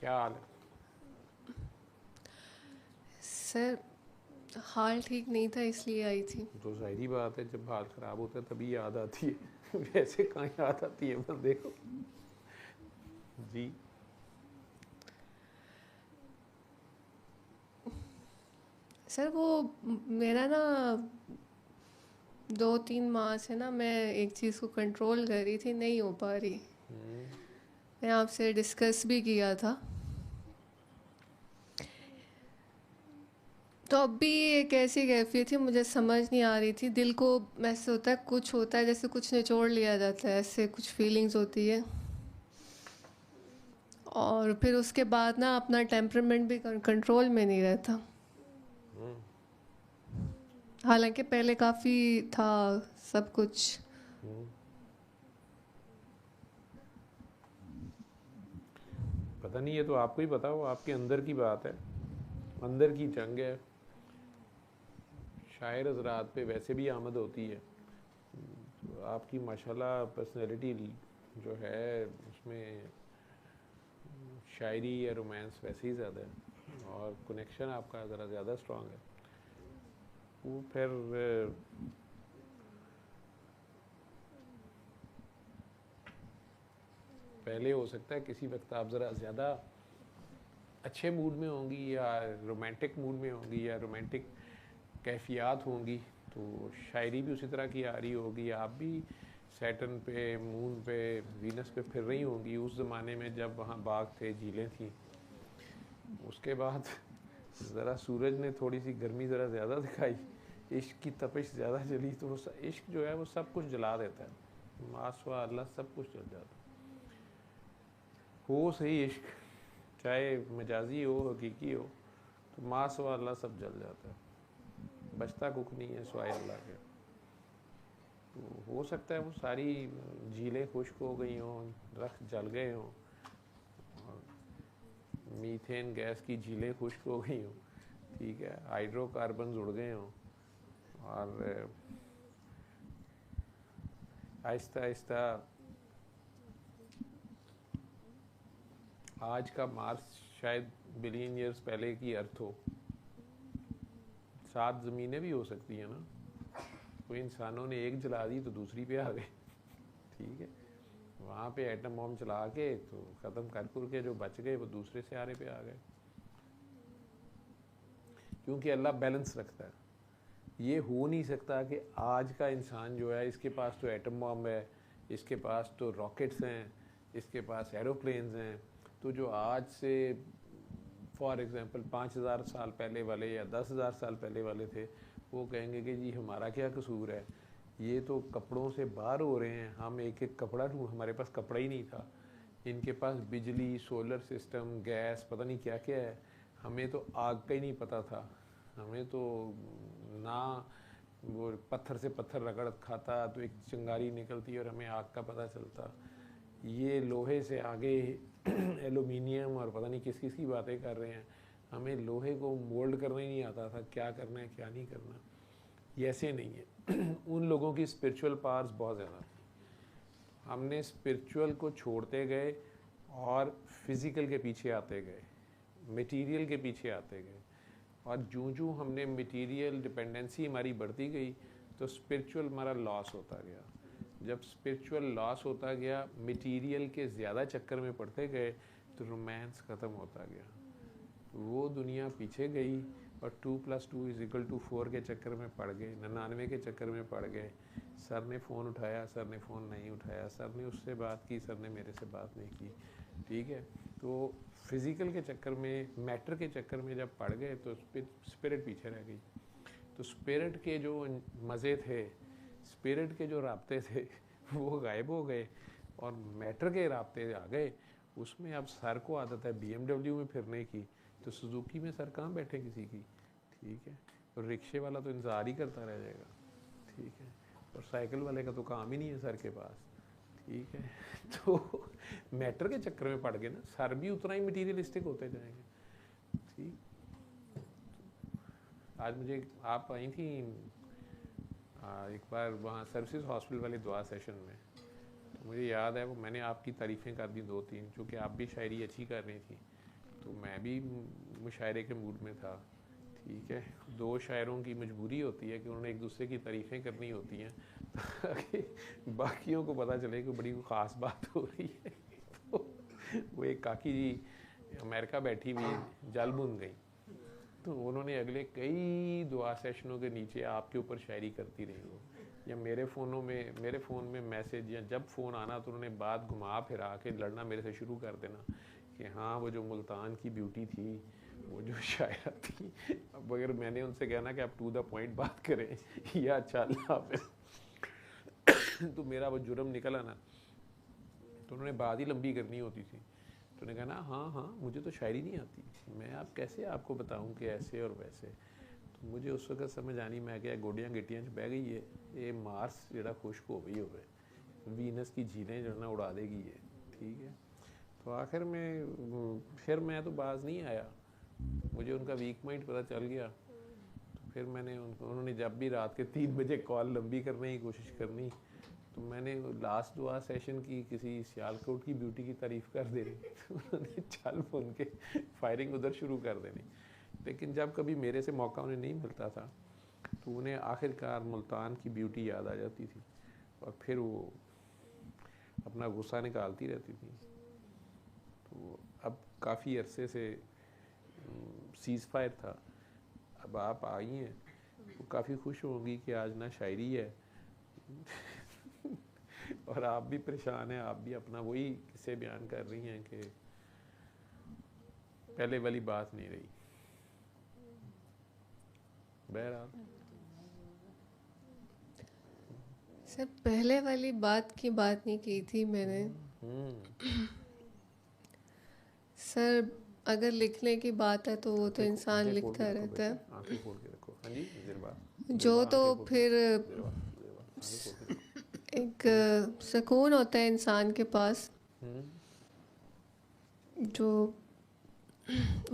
क्या हाल है? सर, हाल ठीक नहीं था इसलिए आई थी। तो ज़ाहिरी बात है, जब हाल ख़राब होता है तभी याद आती है। वैसे कहाँ याद आती है बंदे को। जी। सर वो मेरा ना 2-3 माह से ना मैं एक चीज़ को कंट्रोल कर रही थी, नहीं हो पा रही। मैं आपसे डिस्कस भी किया था। तो अब भी एक ऐसी कैफियत थी, मुझे समझ नहीं आ रही थी। दिल को ऐसे होता है, कुछ होता है जैसे कुछ निचोड़ लिया जाता है, ऐसे कुछ फीलिंग्स होती है। और फिर उसके बाद ना अपना टेम्परामेंट भी कंट्रोल में नहीं रहता। हालांकि पहले काफ़ी था सब कुछ। पता नहीं, ये तो आपको ही पता हो, आपके अंदर की बात है, अंदर की जंग है। शायर हजरात पे वैसे भी आमद होती है। तो आपकी माशाल्लाह पर्सनैलिटी जो है उसमें शायरी या रोमांस वैसे ही ज़्यादा है, और कनेक्शन आपका ज़रा ज़्यादा स्ट्रांग है। वो फिर पहले हो सकता है किसी वक्त आप ज़रा ज़्यादा अच्छे मूड में होंगी, या रोमांटिक मूड में होंगी, या रोमांटिक कैफियत होंगी, तो शायरी भी उसी तरह की आ रही होगी। आप भी सैटर्न पे, मून पे, वीनस पे फिर रही होंगी उस ज़माने में जब वहाँ बाग थे, झीलें थी। उसके बाद ज़रा सूरज ने थोड़ी सी गर्मी ज़रा ज़्यादा दिखाई, इश्क की तपिश ज़्यादा जली, तो वो इश्क जो है वो सब कुछ जला देता है। माशा अल्लाह, सब कुछ जल जाता है। हो सही इश्क, चाहे मजाजी हो हकीकी हो, तो माशा अल्लाह सब जल जाता है। बचता कुछ नहीं है सिवाय अल्लाह के। तो हो सकता है वो सारी झीलें खुश्क हो गई हों, दरख्त जल गए हों, और मीथेन गैस की झीलें खुश्क हो गई हों, ठीक है, हाइड्रोकार्बन जुड़ गए हों, और आहिस्ता आहिस्ता आज का मार्स शायद बिलियन ईयर्स पहले की अर्थ हो। 7 ज़मीनें भी हो सकती हैं ना, तो इंसानों ने एक जला दी तो दूसरी पे आ गए, ठीक है। वहाँ पे एटम बॉम्ब चला के तो ख़त्म कर कर के जो बच गए वो दूसरे सियारे पे आ गए, क्योंकि अल्लाह बैलेंस रखता है। ये हो नहीं सकता कि आज का इंसान जो है, इसके पास तो एटम बॉम्ब है, इसके पास तो रॉकेट्स हैं, इसके पास एरोप्लेन्स हैं, तो जो आज से फॉर एग्ज़ाम्पल 5,000 साल पहले वाले या 10,000 साल पहले वाले थे, वो कहेंगे कि जी हमारा क्या कसूर है, ये तो कपड़ों से बाहर हो रहे हैं, हम एक एक कपड़ा ढूंढ, हमारे पास कपड़ा ही नहीं था, इनके पास बिजली, सोलर सिस्टम, गैस, पता नहीं क्या क्या है, हमें तो आग का ही नहीं पता था, हमें तो ना वो पत्थर से पत्थर रगड़ खाता तो एक चिंगारी निकलती और हमें आग का पता चलता। ये लोहे से आगे एलुमिनियम और पता नहीं किस किस की बातें कर रहे हैं, हमें लोहे को मोल्ड करना ही नहीं आता था, क्या करना है क्या नहीं करना। ये ऐसे नहीं है। उन लोगों की स्पिरिचुअल पावर्स बहुत ज़्यादा थी, हमने स्पिरिचुअल को छोड़ते गए और फिज़िकल के पीछे आते गए, मटेरियल के पीछे आते गए, और जूँ जूँ हमने मटेरियल डिपेंडेंसी हमारी बढ़ती गई तो स्पिरिचुअल हमारा लॉस होता गया। जब स्पिरिचुअल लॉस होता गया, मटेरियल के ज़्यादा चक्कर में पड़ते गए, तो रोमांस ख़त्म होता गया, तो वो दुनिया पीछे गई, और 2+2=4 के चक्कर में पड़ गए, 99 के चक्कर में पड़ गए। सर ने फ़ोन उठाया, सर ने फ़ोन नहीं उठाया, सर ने उससे बात की, सर ने मेरे से बात नहीं की, ठीक है। तो फिज़िकल के चक्कर में, मैटर के चक्कर में जब पड़ गए तो स्पिरिट पीछे रह गई। तो स्पिरिट के जो मज़े थे, स्पिरिट के जो राब्ते थे वो गायब हो गए, और मैटर के राब्ते आ गए। उसमें अब सर को आदत है BMW में फिरने की, तो सुजुकी में सर कहाँ बैठे किसी की, ठीक है। और रिक्शे वाला तो इंतज़ार ही करता रह जाएगा, ठीक है। और साइकिल वाले का तो काम ही नहीं है सर के पास, ठीक है। तो मैटर के चक्कर में पड़ गए ना, सर भी उतना ही मटीरियलिस्टिक होते जाएंगे, ठीक। आज मुझे आप आई थी एक बार वहाँ सर्विसेज हॉस्पिटल वाले दुआ सेशन में, तो मुझे याद है वो मैंने आपकी तारीफ़ें कर दी 2-3, चूँकि आप भी शायरी अच्छी कर रही थी, तो मैं भी मुशायरे के मूड में था, ठीक है। दो शायरों की मजबूरी होती है कि उन्होंने एक दूसरे की तारीफ़ें करनी होती हैं ताकि बाकियों को पता चले कि बड़ी ख़ास बात हो रही है। तो वो एक काकी जी अमेरिका बैठी हुई जल बुन गई, तो उन्होंने अगले कई दुआ सेशनों के नीचे आपके ऊपर शायरी करती रही हो, या मेरे फ़ोन में मैसेज, या जब फ़ोन आना तो उन्होंने बात घुमा फिरा के लड़ना मेरे से शुरू कर देना कि हाँ वो जो मुल्तान की ब्यूटी थी, वो जो शायरा थी। अब अगर मैंने उनसे कहना कि आप टू द पॉइंट बात करें या अच्छा अल्लाह हाफ़िज़ तो मेरा वो जुर्म निकला ना, तो उन्होंने बात ही लंबी करनी होती थी। तो उन्होंने कहा ना हाँ हाँ मुझे तो शायरी नहीं आती, मैं आप कैसे आपको बताऊं कि ऐसे और वैसे। तो मुझे उस वक्त समझ आनी, मैं क्या गोडियां गिटियां च बह गई है, ये मार्स जड़ा खुश्क हो गई होवे, वीनस की झीलें जो ना उड़ा देगी ये, ठीक है। तो आखिर में फिर मैं तो बाज नहीं आया, मुझे उनका वीक पॉइंट पता चल गया। तो फिर मैंने उन्होंने जब भी रात के 3 बजे कॉल लंबी करने की कोशिश करनी, तो मैंने लास्ट दुआ सेशन की किसी सियालकोट की ब्यूटी की तारीफ़ कर देनी, तो उन्होंने चल बुन के फायरिंग उधर शुरू कर देनी। लेकिन जब कभी मेरे से मौका उन्हें नहीं मिलता था, तो उन्हें आखिरकार मुल्तान की ब्यूटी याद आ जाती थी, और फिर वो अपना गुस्सा निकालती रहती थी। तो अब काफ़ी अरसे से सीज़ फायर था, अब आप आई हैं, वो काफ़ी खुश होंगी कि आज ना शायरी है और आप भी परेशान हैं, आप भी अपना वही किस्से बयान कर रही हैं कि पहले वाली बात नहीं रही। बहरहाल सर पहले वाली बात की बात नहीं की थी मैंने। सर अगर लिखने की बात है तो वो तो इंसान लिखता रहता है, आंखें खोल के रखो। हाँ जी ज़िरबा, जो तो फिर एक सुकून होता है इंसान के पास, जो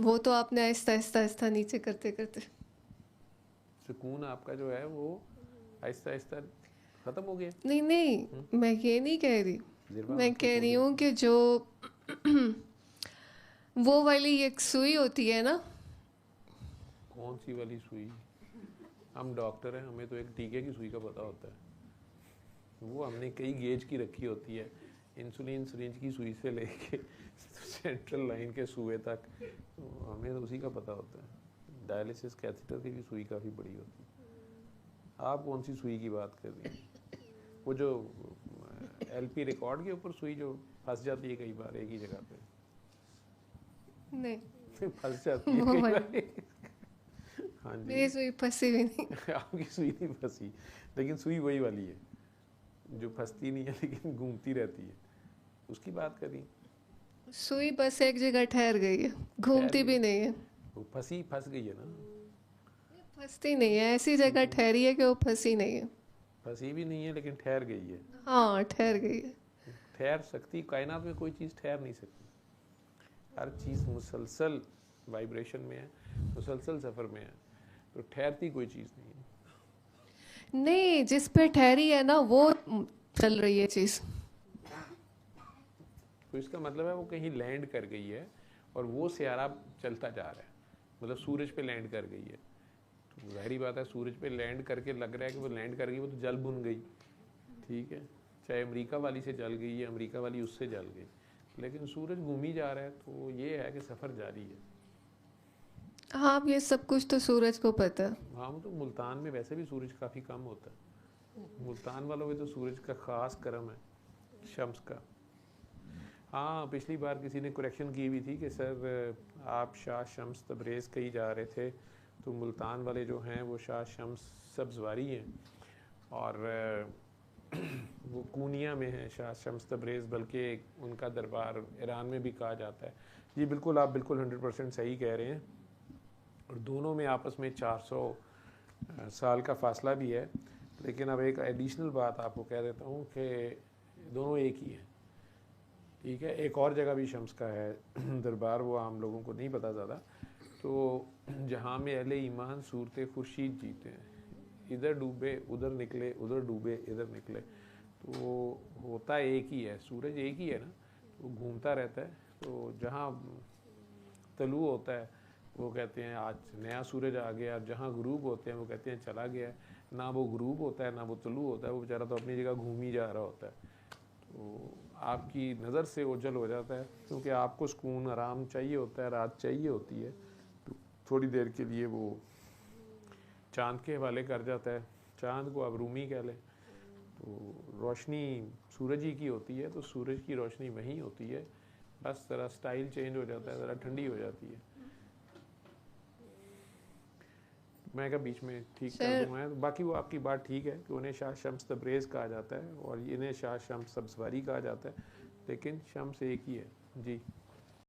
वो तो आपने आहिस्ता आहिस्ता आहिस्ता नीचे करते करते सुकून आपका जो है वो आहिस्ता आहिस्ता ख़त्म हो गया। नहीं नहीं मैं ये नहीं कह रही, ज़िरबा मैं कह रही हूँ कि जो वो वाली एक सुई होती है ना। कौन सी वाली सुई? हम डॉक्टर हैं, हमें तो एक टीके की सुई का पता होता है, वो हमने कई गेज की रखी होती है, इंसुलिन सिरिंज की सुई से लेके सेंट्रल लाइन के सुए तक, तो हमें तो उसी का पता होता है। डायलिसिस कैथेटर की भी सुई काफ़ी बड़ी होती है। आप कौन सी सुई की बात कर रही हैं? वो जो एलपी रिकॉर्ड के ऊपर सुई जो फंस जाती है कई बार एक ही जगह पे? नहीं फंस जाती है कई बार। हाँ जी, मेरी सुई फंसी भी नहीं। आपकी सुई नहीं फंसी, लेकिन सुई वही वाली है जो फंसती नहीं है लेकिन घूमती रहती है, उसकी बात करी। सुई बस एक जगह ठहर गई है, घूमती भी नहीं है। वो फंस गई है ना, फंसती नहीं है, ऐसी जगह ठहरी है कि वो फंसी नहीं है। फंसी भी नहीं है लेकिन ठहर गई है। हाँ ठहर गई है। ठहर सकती, कायनात में कोई चीज़ ठहर नहीं सकती, हर चीज़ मुसलसल वाइब्रेशन में है, मुसलसल सफ़र में है, तो ठहरती कोई चीज़ नहीं है। नहीं, जिस पे ठहरी है ना वो चल रही है चीज़, तो इसका मतलब है वो कहीं लैंड कर गई है और वो सियारा चलता जा रहा है, मतलब सूरज पे लैंड कर गई है। तो ज़ाहिरी बात है सूरज पे लैंड करके लग रहा है कि वो लैंड कर गई, वो तो जल बुन गई, ठीक है। चाहे अमेरिका वाली से जल गई या अमेरिका वाली उससे जल गई, लेकिन सूरज घूम ही जा रहा है, तो ये है कि सफ़र जारी है। हाँ अब ये सब कुछ तो सूरज को पता है। हाँ वो तो मुल्तान में वैसे भी सूरज काफ़ी कम होता है, मुल्तान वालों में तो सूरज का ख़ास करम है, शम्स का। हाँ पिछली बार किसी ने करेक्शन की हुई थी कि सर आप शाह शम्स तबरेज़ कही जा रहे थे, तो मुल्तान वाले जो हैं वो शाह शम्स सब्ज़वारी हैं, और वो कूनिया में है शाह शम्स तबरेज़, बल्कि उनका दरबार ईरान में भी कहा जाता है। जी बिल्कुल, आप बिल्कुल 100% सही कह रहे हैं, और दोनों में आपस में 400 साल का फासला भी है। लेकिन अब एक एडिशनल बात आपको कह देता हूँ कि दोनों एक ही है, ठीक है। एक और जगह भी शम्स का है दरबार, वो आम लोगों को नहीं पता ज़्यादा, तो जहाँ में अहले ईमान सूरत खुर्शीद जीते हैं, इधर डूबे उधर निकले, उधर डूबे इधर निकले, तो होता एक ही है, सूरज एक ही है ना, तो घूमता रहता है। तो जहाँ तलू होता है वो कहते हैं आज नया सूरज आ गया, और जहाँ गुरूब होते हैं वो कहते हैं चला गया है। ना वो गुरूब होता है ना वो तलू होता है, वो बेचारा तो अपनी जगह घूम ही जा रहा होता है। तो आपकी नज़र से ओझल हो जाता है, क्योंकि आपको सुकून आराम चाहिए होता है, रात चाहिए होती है, तो थोड़ी देर के लिए वो चाँद के हवाले कर जाता है। चाँद को आप रूमी कह लें, तो रोशनी सूरज ही की होती है, तो सूरज की रोशनी वहीं होती है, बस ज़रा स्टाइल चेंज हो जाता है, ज़रा ठंडी हो जाती है। मैं क्या बीच में ठीक कर सर दूंगा, बाकी वो आपकी बात ठीक है कि उन्हें शाह शम्स तब्रेज़ कहा जाता है और इन्हें शाह शम्स सब्ज़वारी कहा जाता है, लेकिन शम्स एक ही है जी।